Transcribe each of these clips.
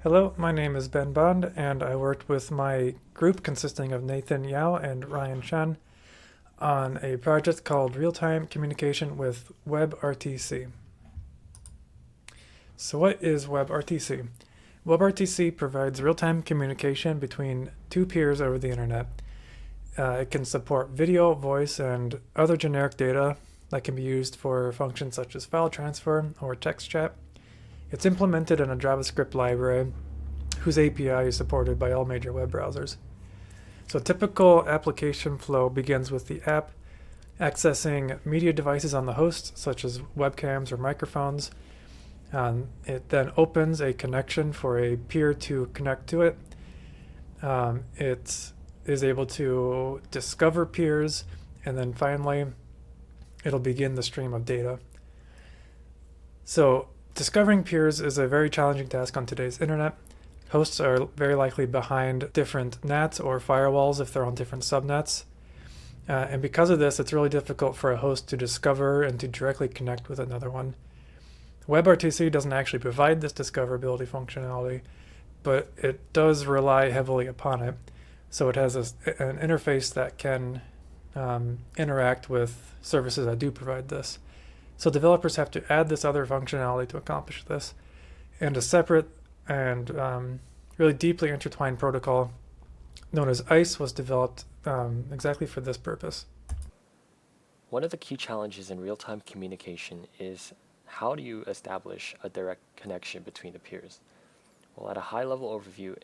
Hello, my name is Ben Bond, and I worked with my group consisting of Nathan Yao and Ryan Chen on a project called Real-Time Communication with webRTC. So what is webRTC? WebRTC provides real-time communication between two peers over the internet. It can support video, voice, and other generic data that can be used for functions such as file transfer or text chat. It's implemented in a JavaScript library whose API is supported by all major web browsers. So a typical application flow begins with the app accessing media devices on the host, such as webcams or microphones. It then opens a connection for a peer to connect to it. It is able to discover peers, and then finally, it'll begin the stream of data. So discovering peers is a very challenging task on today's internet. Hosts are very likely behind different NATs or firewalls if they're on different subnets. And because of this, it's really difficult for a host to discover and to directly connect with another one. WebRTC doesn't actually provide this discoverability functionality, but it does rely heavily upon it. So it has an interface that can interact with services that do provide this. So developers have to add this other functionality to accomplish this. And a separate and really deeply intertwined protocol known as ICE was developed exactly for this purpose. One of the key challenges in real-time communication is how do you establish a direct connection between the peers? Well, at a high-level overview,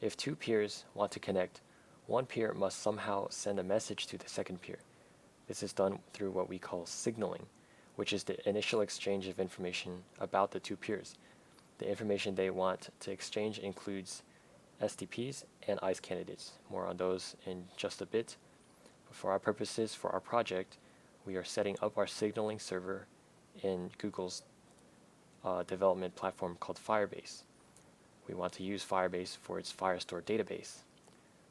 if two peers want to connect, one peer must somehow send a message to the second peer. This is done through what we call signaling, which is the initial exchange of information about the two peers. The information they want to exchange includes STPs and ICE candidates. More on those in just a bit. But for our purposes, for our project, we are setting up our signaling server in Google's development platform called Firebase. We want to use Firebase for its Firestore database,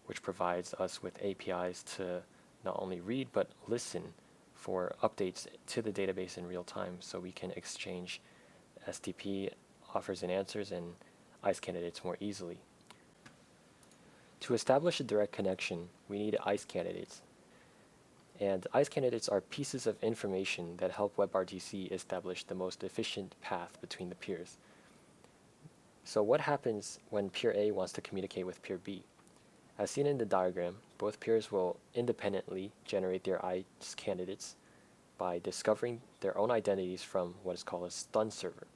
which provides us with APIs to not only read but listen for updates to the database in real time so we can exchange STP offers and answers and ICE candidates more easily. To establish a direct connection, we need ICE candidates. And ICE candidates are pieces of information that help WebRTC establish the most efficient path between the peers. So what happens when peer A wants to communicate with peer B? As seen in the diagram, both peers will independently generate their ICE candidates by discovering their own identities from what is called a stun server.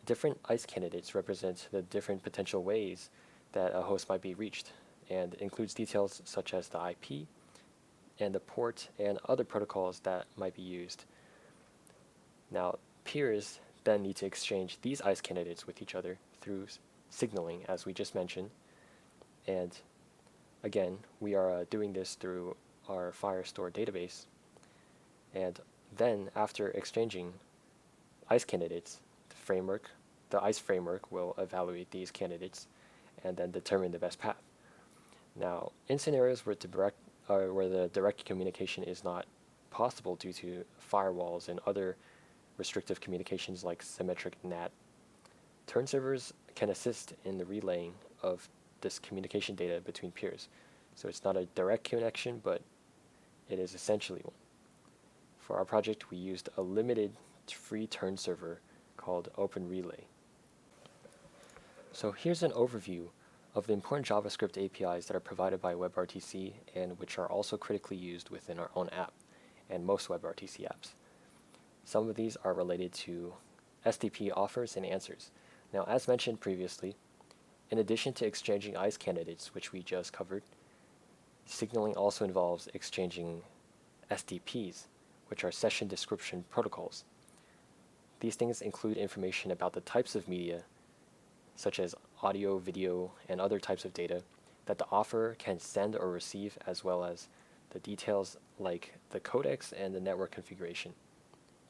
Different ICE candidates represent the different potential ways that a host might be reached, and includes details such as the IP and the port and other protocols that might be used. Now, peers then need to exchange these ICE candidates with each other through signaling, as we just mentioned. And again, we are doing this through our Firestore database. And then after exchanging ICE candidates, the ICE framework will evaluate these candidates and then determine the best path. Now, in scenarios where the direct communication is not possible due to firewalls and other restrictive communications like symmetric NAT, turn servers can assist in the relaying of this communication data between peers. So it's not a direct connection, but it is essentially one. For our project, we used a limited free turn server called Open Relay. So here's an overview of the important JavaScript APIs that are provided by WebRTC and which are also critically used within our own app and most WebRTC apps. Some of these are related to STP offers and answers. Now, as mentioned previously, in addition to exchanging ICE candidates, which we just covered, signaling also involves exchanging SDPs, which are session description protocols. These things include information about the types of media, such as audio, video, and other types of data that the offer can send or receive, as well as the details like the codecs and the network configuration.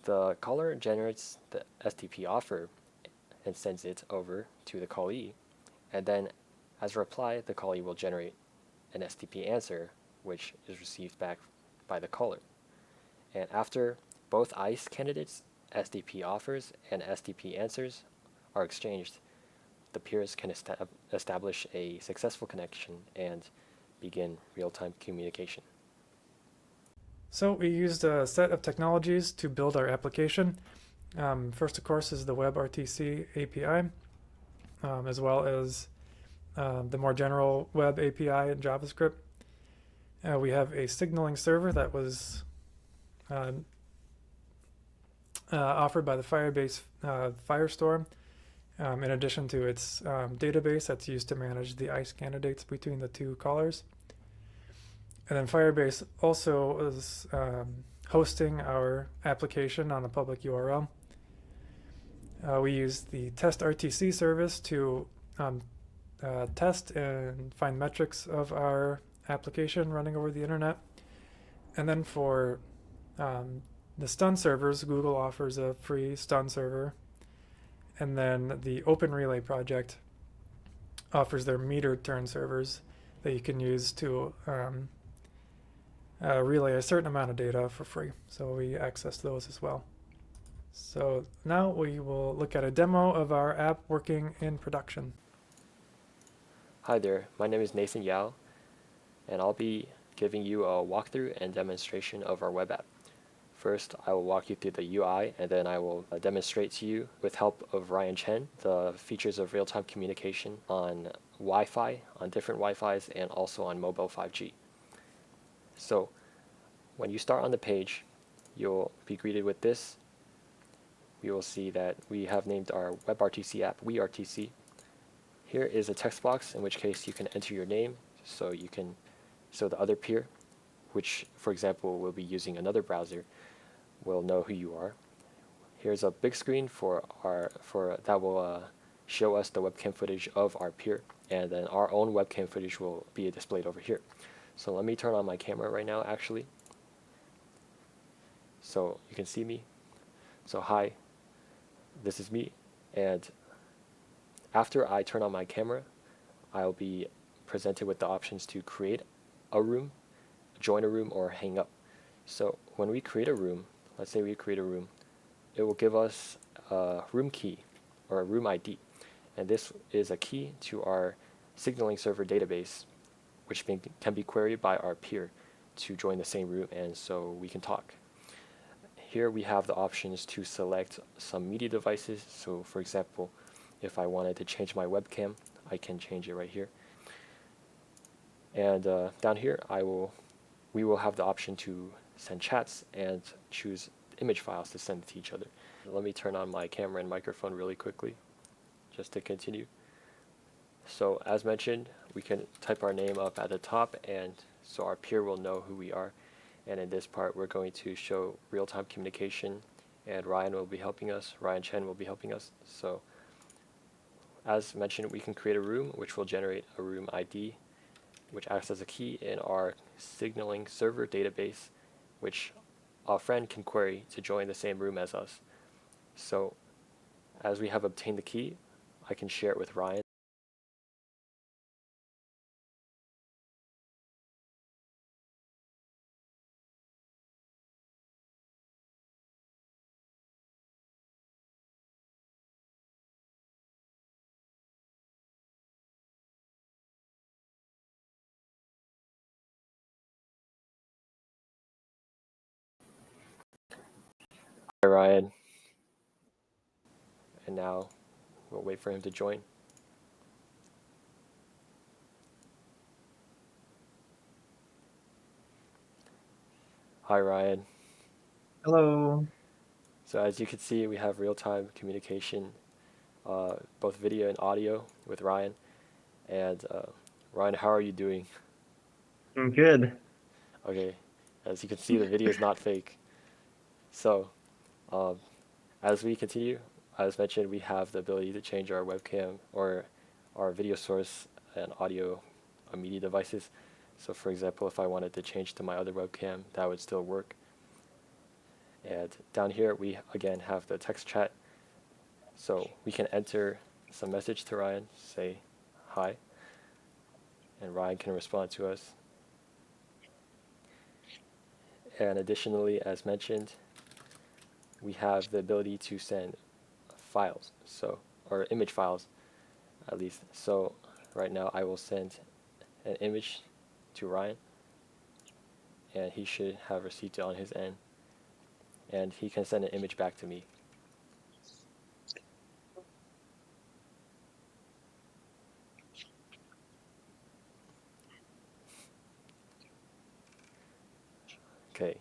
The caller generates the STP offer and sends it over to the callee, and then as a reply, the callee will generate an STP answer, which is received back by the caller. And after both ICE candidates, STP offers, and STP answers are exchanged, the peers can establish a successful connection and begin real-time communication. So we used a set of technologies to build our application. First, of course, is the webRTC API, as well as the more general web API in JavaScript. We have a signaling server that was offered by the Firebase Firestore, in addition to its database that's used to manage the ICE candidates between the two callers. And then Firebase also is hosting our application on a public URL. We use the test-RTC service to test and find metrics of our application running over the internet. And then for the stun servers, Google offers a free stun server. And then the Open Relay project offers their metered turn servers that you can use to relay a certain amount of data for free. So we access those as well. So now we will look at a demo of our app working in production. Hi there, my name is Nathan Yao, and I'll be giving you a walkthrough and demonstration of our web app. First, I will walk you through the UI, and then I will demonstrate to you, with help of Ryan Chen, the features of real-time communication on Wi-Fi, on different Wi-Fis, and also on mobile 5G. So, when you start on the page, you'll be greeted with this. You will see that we have named our webRTC app webRTC. Here is a text box, in which case you can enter your name, so the other peer, which for example will be using another browser, will know who you are. Here's a big screen that will show us the webcam footage of our peer, and then our own webcam footage will be displayed over here. So let me turn on my camera right now, actually, so you can see me. So hi, this is me, and after I turn on my camera, I'll be presented with the options to create a room, join a room, or hang up. So when we create a room, let's say we create a room, it will give us a room key or a room ID. And this is a key to our signaling server database, which can be queried by our peer to join the same room, and so we can talk. Here we have the options to select some media devices. So for example, if I wanted to change my webcam, I can change it right here. And down here, we will have the option to send chats and choose image files to send to each other. Let me turn on my camera and microphone really quickly, just to continue. So as mentioned, we can type our name up at the top, and so our peer will know who we are. And in this part, we're going to show real-time communication, and Ryan will be helping us. Ryan Chen will be helping us. So as mentioned, we can create a room, which will generate a room ID, which acts as a key in our signaling server database, which a friend can query to join the same room as us. So as we have obtained the key, I can share it with Ryan. Hi, Ryan. And now we'll wait for him to join. Hi, Ryan. Hello. So as you can see, we have real-time communication, both video and audio with Ryan. And Ryan, how are you doing? I'm good. Okay, as you can see, the video is not fake. So as we continue, as mentioned, we have the ability to change our webcam or our video source and audio media devices. So for example, if I wanted to change to my other webcam, that would still work. And down here, we again have the text chat. So we can enter some message to Ryan, say hi, and Ryan can respond to us. And additionally, as mentioned, we have the ability to send files, or image files. at least. So right now I will send an image to Ryan, and he should have received it on his end, and he can send an image back to me. Okay,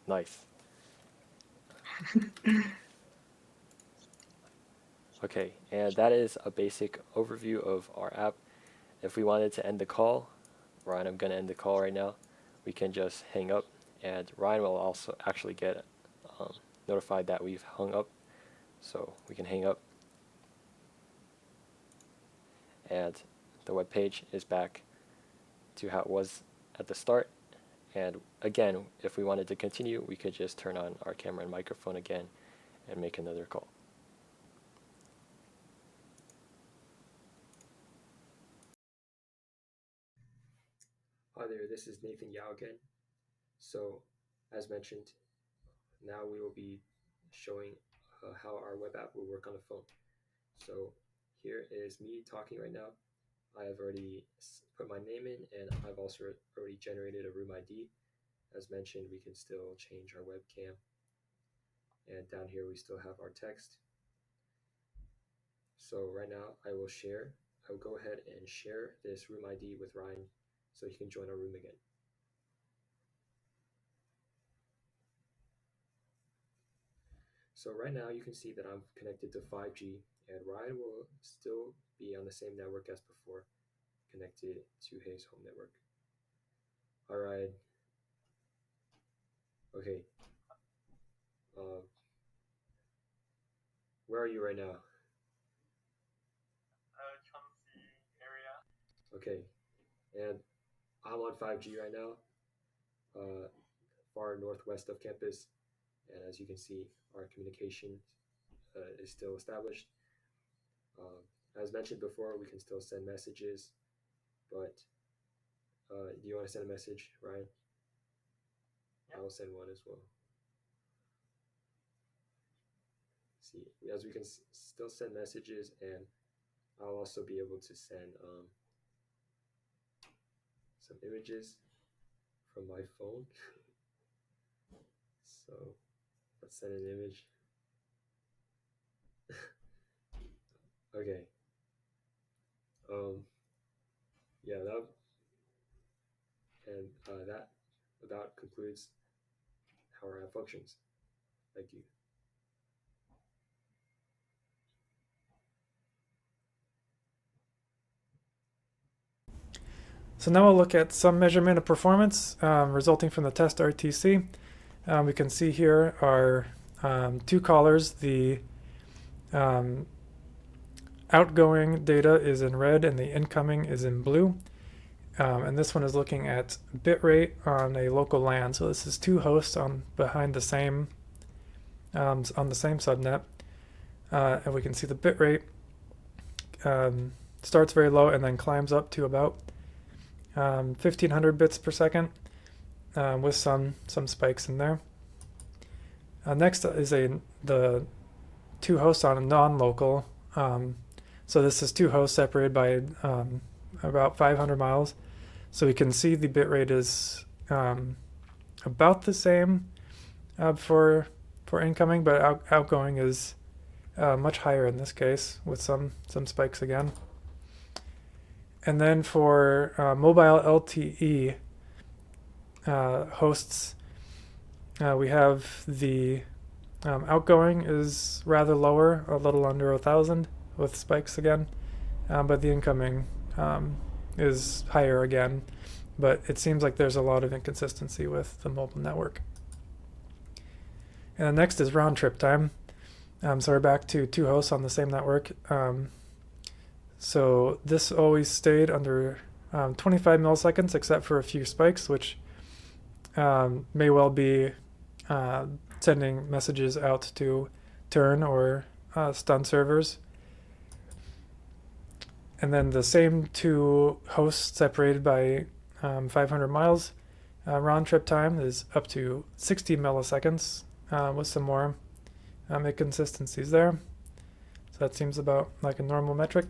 nice. Okay, and that is a basic overview of our app. If we wanted to end the call, Ryan, I'm going to end the call right now. We can just hang up, and Ryan will also actually get um, notified that we've hung up, so we can hang up. And the web page is back to how it was at the start. And again, if we wanted to continue, we could just turn on our camera and microphone again and make another call. Hi there, this is Nathan Yao again. So, as mentioned, now we will be showing how our web app will work on the phone. So, here is me talking right now. I have already put my name in, and I've also already generated a room ID. As mentioned, we can still change our webcam. And down here, we still have our text. So right now I will go ahead and share this room ID with Ryan so he can join our room again. So right now you can see that I'm connected to 5G, and Ryan will still be on the same network as before, connected to his home network. All right. Okay. Where are you right now? Okay. And I'm on 5G right now, far northwest of campus. And as you can see, our communication is still established. As mentioned before, we can still send messages, but do you want to send a message, Ryan? I will send one as well. See, as we can still send messages, and I'll also be able to send some images from my phone. So let's send an image. Okay. Yeah, that about concludes how our app functions. Thank you. So now we'll look at some measurement of performance resulting from the test RTC. We can see here our two callers. The outgoing data is in red and the incoming is in blue. And this one is looking at bitrate on a local LAN. So this is two hosts on the same subnet, and we can see the bitrate starts very low and then climbs up to about 1500 bits per second with some spikes in there. Next is the two hosts on a non-local. So this is two hosts separated by about 500 miles. So we can see the bitrate is about the same for incoming, but outgoing is much higher in this case with some spikes again. And then for mobile LTE hosts, we have the outgoing is rather lower, a little under 1,000 with spikes again, but the incoming is higher again. But it seems like there's a lot of inconsistency with the mobile network. And next is round trip time. So we're back to two hosts on the same network. So this always stayed under 25 milliseconds except for a few spikes, which may well be sending messages out to turn or stun servers. And then the same two hosts separated by 500 miles. Round trip time is up to 60 milliseconds with some more inconsistencies there. So that seems about like a normal metric.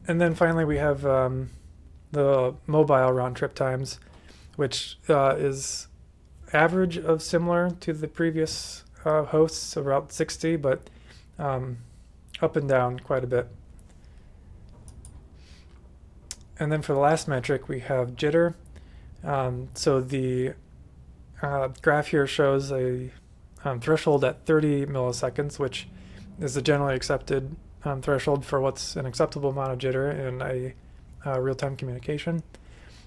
And then finally we have the mobile round trip times, which is average of similar to the previous hosts, about 60, but up and down quite a bit. And then for the last metric, we have jitter. So the graph here shows a threshold at 30 milliseconds, which is the generally accepted threshold for what's an acceptable amount of jitter in a real-time communication.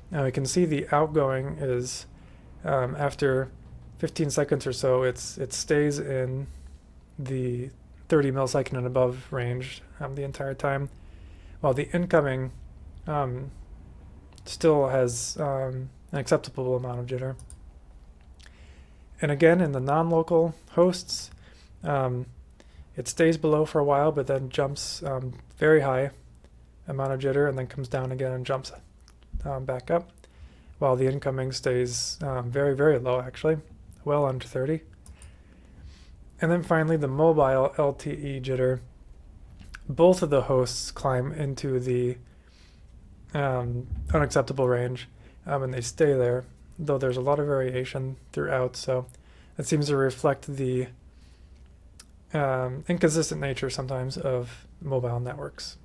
Now we can see the outgoing is after 15 seconds or so, it stays in the 30 millisecond and above range the entire time, while the incoming still has an acceptable amount of jitter. And again, in the non-local hosts, it stays below for a while, but then jumps very high amount of jitter and then comes down again and jumps back up, while the incoming stays very, very low, actually, well under 30. And then finally, the mobile LTE jitter. Both of the hosts climb into the unacceptable range, and they stay there, though there's a lot of variation throughout, so it seems to reflect the inconsistent nature sometimes of mobile networks.